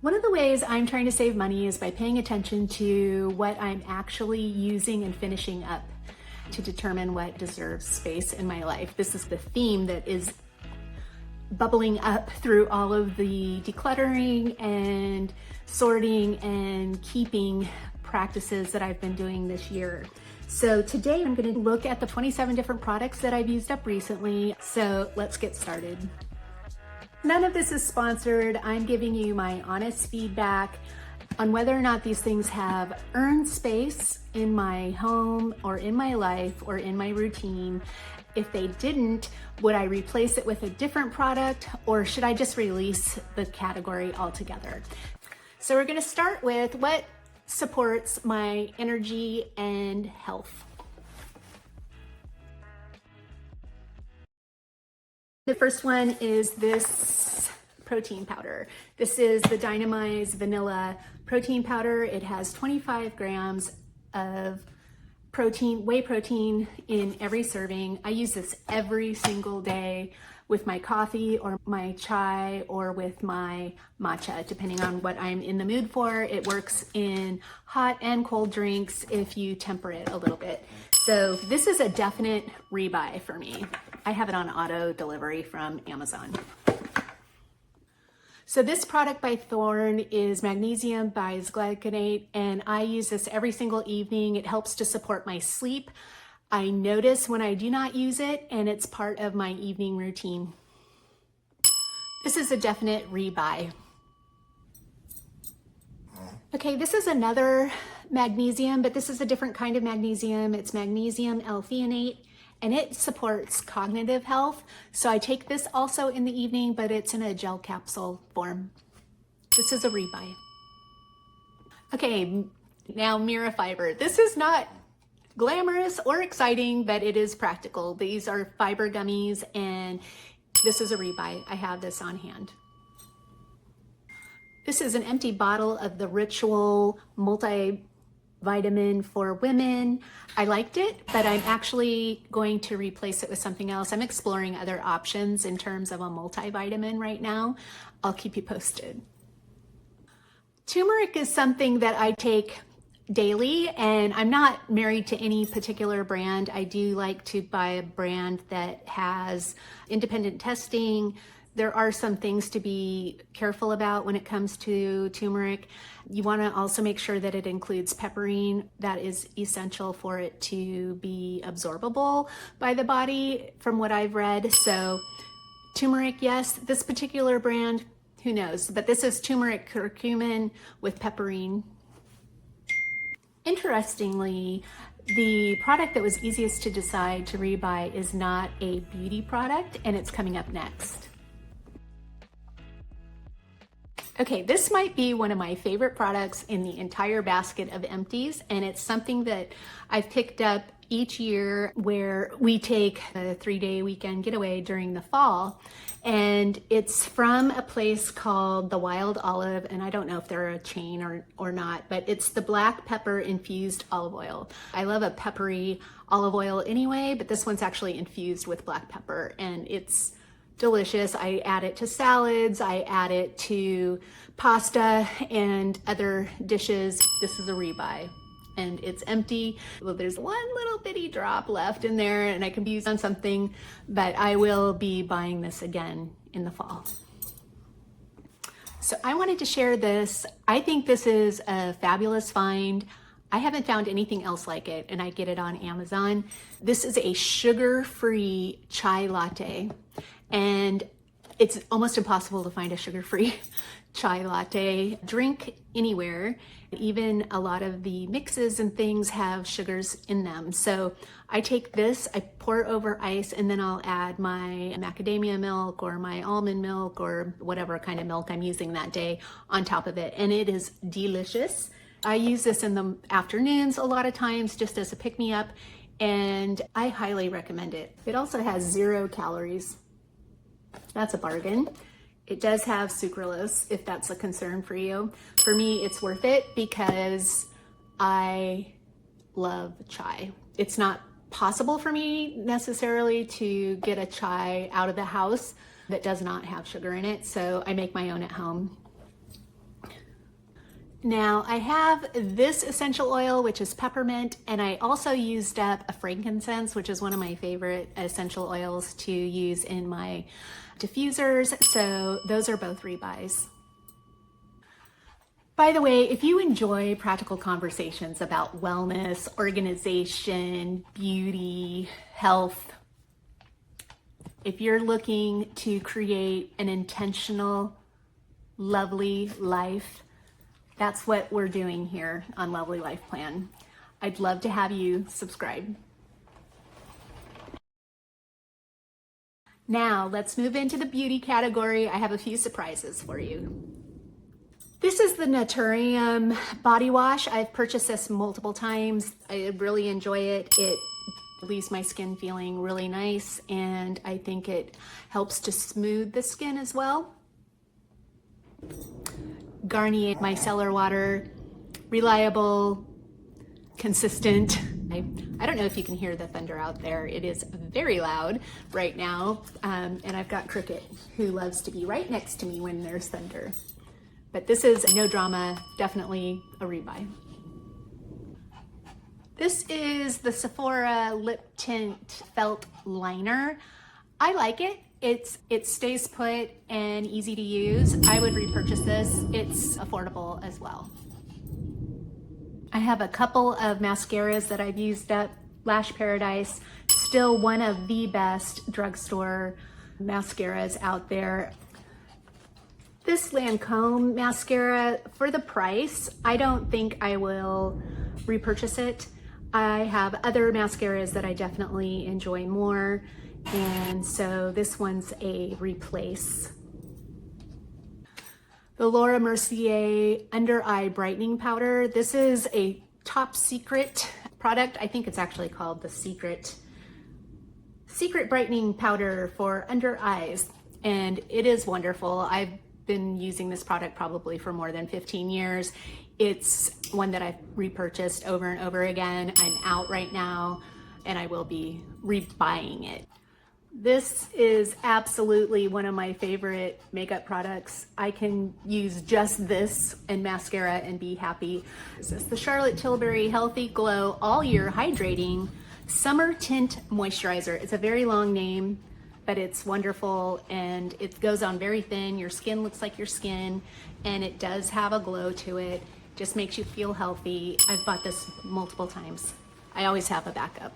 One of the ways I'm trying to save money is by paying attention to what I'm actually using and finishing up to determine what deserves space in my life. This is the theme that is bubbling up through all of the decluttering and sorting and keeping practices that I've been doing this year. So today I'm going to look at the 27 different products that I've used up recently. So let's get started. None of this is sponsored. I'm giving you my honest feedback on whether or not these things have earned space in my home or in my life or in my routine. If they didn't, would I replace it with a different product, or should I just release the category altogether? So we're going to start with what supports my energy and health. The first one is this protein powder. This is the Dynamize vanilla protein powder. It has 25 grams of protein, whey protein in every serving. I use this every single day with my coffee or my chai or with my matcha, depending on what I'm in the mood for. It works in hot and cold drinks if you temper it a little bit. So this is a definite rebuy for me. I have it on auto delivery from Amazon. So this product by Thorne is Magnesium by Bisglycinate, and I use this every single evening. It helps to support my sleep. I notice when I do not use it, and it's part of my evening routine. This is a definite rebuy. Okay, this is another magnesium, but this is a different kind of magnesium. It's magnesium L-Threonate, and it supports cognitive health. So I take this also in the evening, but it's in a gel capsule form. This is a rebuy. Okay, now Mira Fiber. This is not glamorous or exciting, but it is practical. These are fiber gummies, and this is a rebuy. I have this on hand. This is an empty bottle of the Ritual multivitamin for women. I liked it, but I'm actually going to replace it with something else. I'm exploring other options in terms of a multivitamin right now. I'll keep you posted. Turmeric is something that I take daily, and I'm not married to any particular brand. I do like to buy a brand that has independent testing. There are some things to be careful about when it comes to turmeric. You want to also make sure that it includes piperine. That is essential for it to be absorbable by the body, from what I've read. So turmeric, yes. This particular brand, who knows? But this is Tumeric Curcumin with piperine. Interestingly, the product that was easiest to decide to rebuy is not a beauty product, and it's coming up next. Okay, this might be one of my favorite products in the entire basket of empties, and it's something that I've picked up each year where we take a 3-day weekend getaway during the fall. And it's from a place called the Wild Olive, and I don't know if they're a chain or not, but it's the black pepper infused olive oil. I love a peppery olive oil anyway, but this one's actually infused with black pepper, and it's delicious. I add it to salads, I add it to pasta and other dishes. This is a rebuy, and it's empty. Well, there's one little bitty drop left in there, and I can use on something, but I will be buying this again in the fall. So I wanted to share this. I think this is a fabulous find. I haven't found anything else like it, and I get it on Amazon. This is a sugar-free chai latte, and it's almost impossible to find a sugar-free chai latte drink anywhere. Even a lot of the mixes and things have sugars in them. So I take this, I pour over ice, and then I'll add my macadamia milk or my almond milk or whatever kind of milk I'm using that day on top of it. And it is delicious. I use this in the afternoons a lot of times just as a pick-me-up, and I highly recommend it. It also has 0 calories. That's a bargain. It does have sucralose, if that's a concern for you. For me, it's worth it because I love chai. It's not possible for me necessarily to get a chai out of the house that does not have sugar in it, so I make my own at home. Now I have this essential oil, which is peppermint, and I also used up a frankincense, which is one of my favorite essential oils to use in my diffusers. So those are both rebuys. By the way, if you enjoy practical conversations about wellness, organization, beauty, health, if you're looking to create an intentional, lovely life, that's what we're doing here on Lovely Life Plan. I'd love to have you subscribe. Now let's move into the beauty category. I have a few surprises for you. This is the Naturium body wash. I've purchased this multiple times. I really enjoy it. It leaves my skin feeling really nice, and I think it helps to smooth the skin as well. Garnier micellar water, reliable, consistent. I don't know if you can hear the thunder out there. It is very loud right now, and I've got Cricket, who loves to be right next to me when there's thunder. But this is no drama, definitely a rebuy. This is the Sephora Lip Tint Felt Liner. I like it. It stays put and easy to use. I would repurchase this. It's affordable as well. I have a couple of mascaras that I've used up. Lash Paradise, still one of the best drugstore mascaras out there. This Lancome mascara, for the price, I don't think I will repurchase it. I have other mascaras that I definitely enjoy more, and so this one's a replace. The Laura Mercier Under Eye Brightening Powder. This is a top secret product. I think it's actually called the Secret Brightening Powder for Under Eyes, and it is wonderful. I've been using this product probably for more than 15 years. It's one that I've repurchased over and over again. I'm out right now, and I will be rebuying it. This is absolutely one of my favorite makeup products. I can use just this and mascara and be happy. This is the Charlotte Tilbury Healthy Glow All Year Hydrating Summer Tint Moisturizer. It's a very long name, but it's wonderful, and it goes on very thin. Your skin looks like your skin, and it does have a glow to it. Just makes you feel healthy. I've bought this multiple times. I always have a backup.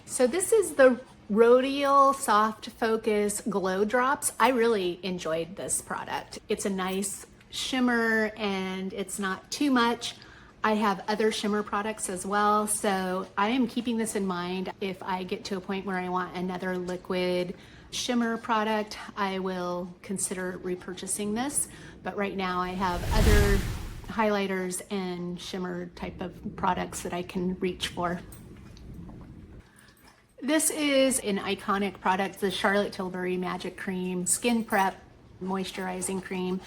So this is the Rodial Soft Focus Glow Drops. I really enjoyed this product. It's a nice shimmer and it's not too much. I have other shimmer products as well, so I am keeping this in mind. If I get to a point where I want another liquid shimmer product, I will consider repurchasing this. But right now I have other highlighters and shimmer type of products that I can reach for. This is an iconic product, the Charlotte Tilbury Magic Cream Skin Prep Moisturizing Cream.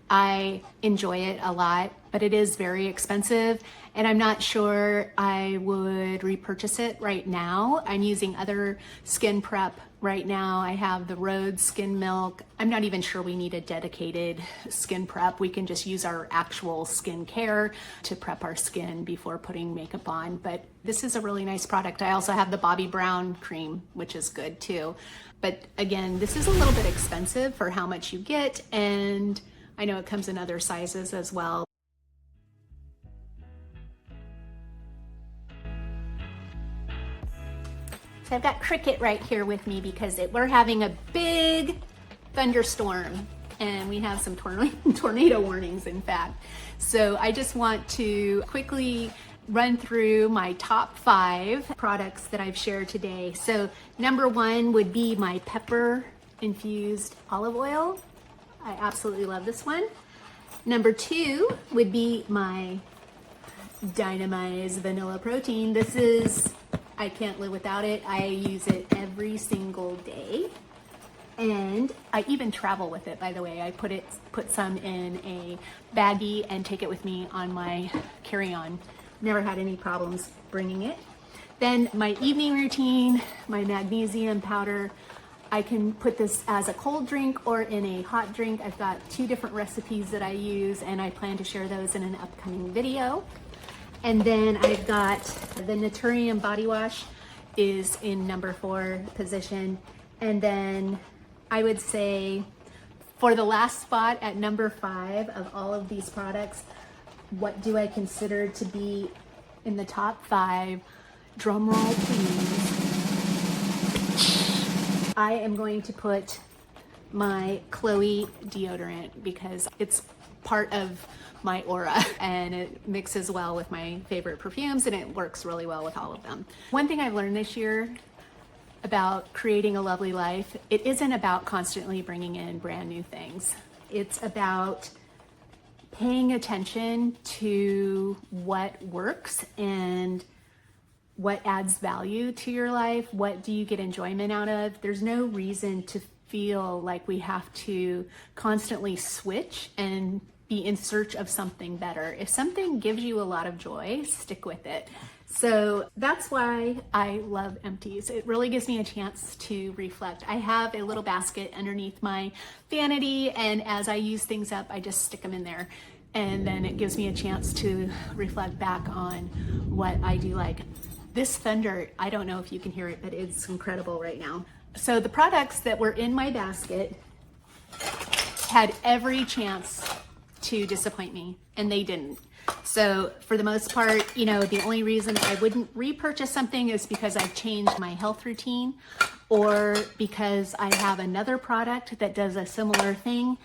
I enjoy it a lot, but it is very expensive, and I'm not sure I would repurchase it right now. I'm using other skin prep right now. I have the Rhodes Skin Milk. I'm not even sure we need a dedicated skin prep. We can just use our actual skin care to prep our skin before putting makeup on, but this is a really nice product. I also have the Bobbi Brown cream, which is good too. But again, this is a little bit expensive for how much you get, and I know it comes in other sizes as well. So I've got Cricket right here with me because we're having a big thunderstorm and we have some tornado warnings, in fact. So I just want to quickly run through my top 5 products that I've shared today. So number 1 would be my pepper infused olive oil. I absolutely love this one. Number 2 would be my Dynamize vanilla protein. This is, I can't live without it. I use it every single day. And I even travel with it, by the way. I put some in a baggie and take it with me on my carry-on. Never had any problems bringing it. Then my evening routine, my magnesium powder. I can put this as a cold drink or in a hot drink. I've got 2 different recipes that I use, and I plan to share those in an upcoming video. And then I've got the Naturium body wash is in number 4 position. And then I would say for the last spot at number 5 of all of these products, what do I consider to be in the top 5? Drum roll, please. I am going to put my Chloe deodorant because it's part of my aura and it mixes well with my favorite perfumes and it works really well with all of them. One thing I've learned this year about creating a lovely life, it isn't about constantly bringing in brand new things. It's about paying attention to what works and what adds value to your life. What do you get enjoyment out of? There's no reason to feel like we have to constantly switch and be in search of something better. If something gives you a lot of joy, stick with it. So that's why I love Empties. It really gives me a chance to reflect. I have a little basket underneath my vanity, and as I use things up, I just stick them in there. And then it gives me a chance to reflect back on what I do like. This thunder, I don't know if you can hear it, but it's incredible right now. So the products that were in my basket had every chance to disappoint me, and they didn't. So for the most part, you know, the only reason I wouldn't repurchase something is because I've changed my health routine or because I have another product that does a similar thing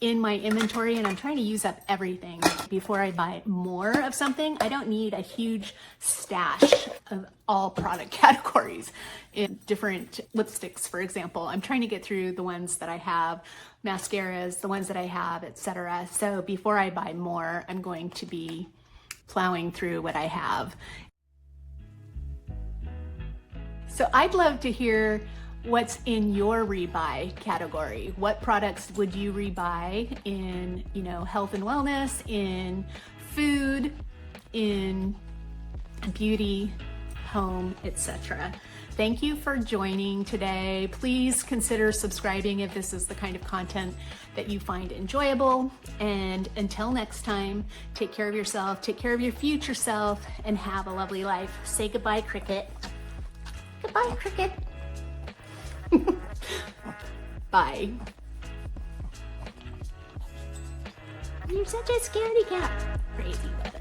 in my inventory and I'm trying to use up everything before I buy more of something. I don't need a huge stash of all product categories in different lipsticks, for example. I'm trying to get through the ones that I have, mascaras, the ones that I have, etc. So before I buy more, I'm going to be plowing through what I have. So I'd love to hear what's in your rebuy category. What products would you rebuy in, you know, health and wellness, in food, in beauty, home, etc. Thank you for joining today. Please consider subscribing if this is the kind of content that you find enjoyable. And until next time, take care of yourself, take care of your future self, and have a lovely life. Say goodbye, Cricket. Goodbye, Cricket. Bye. You're such a scaredy cat. Crazy weather.